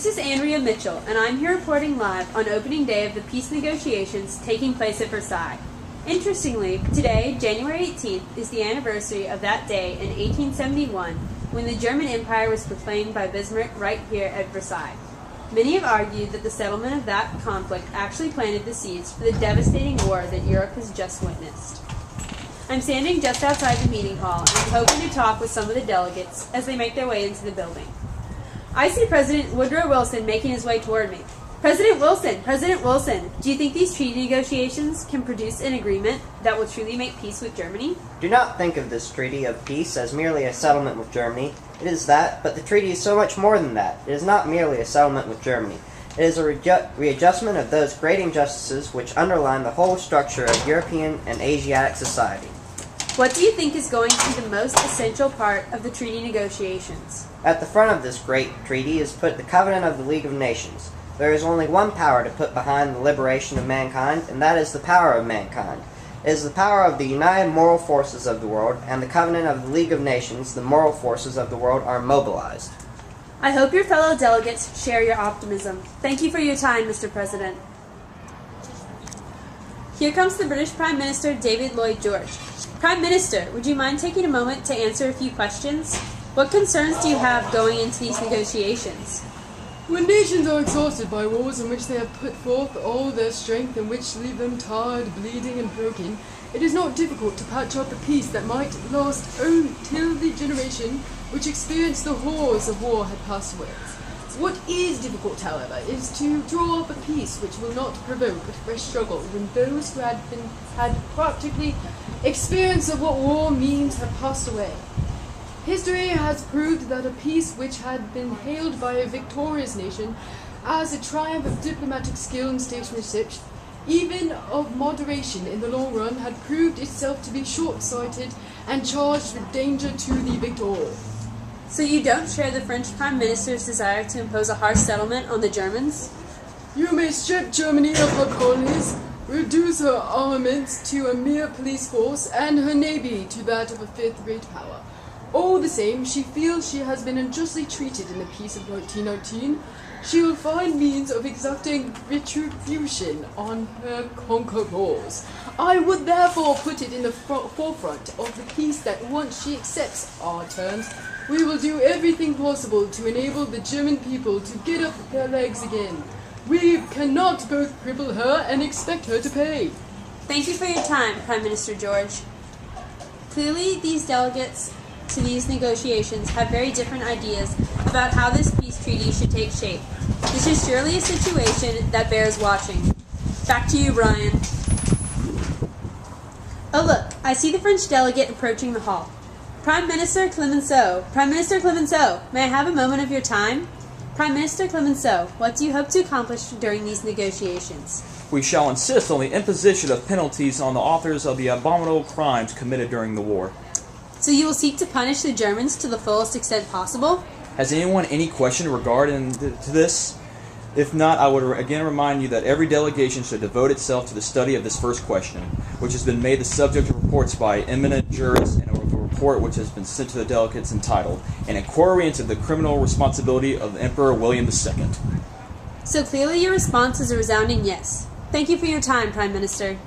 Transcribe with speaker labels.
Speaker 1: This is Andrea Mitchell, and I'm here reporting live on opening day of the peace negotiations taking place at Versailles. Interestingly, today, January 18th, is the anniversary of that day in 1871 when the German Empire was proclaimed by Bismarck right here at Versailles. Many have argued that the settlement of that conflict actually planted the seeds for the devastating war that Europe has just witnessed. I'm standing just outside the meeting hall and I'm hoping to talk with some of the delegates as they make their way into the building. I see President Woodrow Wilson making his way toward me. President Wilson, do you think these treaty negotiations can produce an agreement that will truly make peace with Germany?
Speaker 2: Do not think of this treaty of peace as merely a settlement with Germany. It is that, but the treaty is so much more than that. It is not merely a settlement with Germany. It is a readjustment of those great injustices which underline the whole structure of European and Asiatic society.
Speaker 1: What do you think is going to be the most essential part of the treaty negotiations?
Speaker 2: At the front of this great treaty is put the Covenant of the League of Nations. There is only one power to put behind the liberation of mankind, and that is the power of mankind. It is the power of the united moral forces of the world, and the Covenant of the League of Nations, the moral forces of the world, are mobilized.
Speaker 1: I hope your fellow delegates share your optimism. Thank you for your time, Mr. President. Here comes the British Prime Minister, David Lloyd George. Prime Minister, would you mind taking a moment to answer a few questions? What concerns do you have going into these negotiations?
Speaker 3: When nations are exhausted by wars in which they have put forth all their strength and which leave them tired, bleeding, and broken, it is not difficult to patch up a peace that might last until the generation which experienced the horrors of war had passed away. What is difficult, however, is to draw up a peace which will not provoke a fresh struggle when those who had practically experience of what war means have passed away. History has proved that a peace which had been hailed by a victorious nation as a triumph of diplomatic skill and statesmanship, even of moderation in the long run, had proved itself to be short-sighted and charged with danger to the victor.
Speaker 1: So you don't share the French Prime Minister's desire to impose a harsh settlement on the Germans?
Speaker 3: You may strip Germany of her colonies, reduce her armaments to a mere police force, and her navy to that of a fifth-rate power. All the same, she feels she has been unjustly treated in the peace of 1919. She will find means of exacting retribution on her conquerors. I would therefore put it in the forefront of the peace that once she accepts our terms, we will do everything possible to enable the German people to get up their legs again. We cannot both cripple her and expect her to pay.
Speaker 1: Thank you for your time, Prime Minister George. Clearly, these delegates to these negotiations have very different ideas about how this peace treaty should take shape. This is surely a situation that bears watching. Back to you, Brian. Oh look, I see the French delegate approaching the hall. Prime Minister Clemenceau, may I have a moment of your time? Prime Minister Clemenceau, what do you hope to accomplish during these negotiations?
Speaker 4: We shall insist on the imposition of penalties on the authors of the abominable crimes committed during the war.
Speaker 1: So you will seek to punish the Germans to the fullest extent possible?
Speaker 4: Has anyone any question regarding to this? If not, I would again remind you that every delegation should devote itself to the study of this first question, which has been made the subject of reports by eminent jurists, and of a report which has been sent to the delegates entitled An Inquiry into the Criminal Responsibility of Emperor William II.
Speaker 1: So clearly your response is a resounding yes. Thank you for your time, Prime Minister.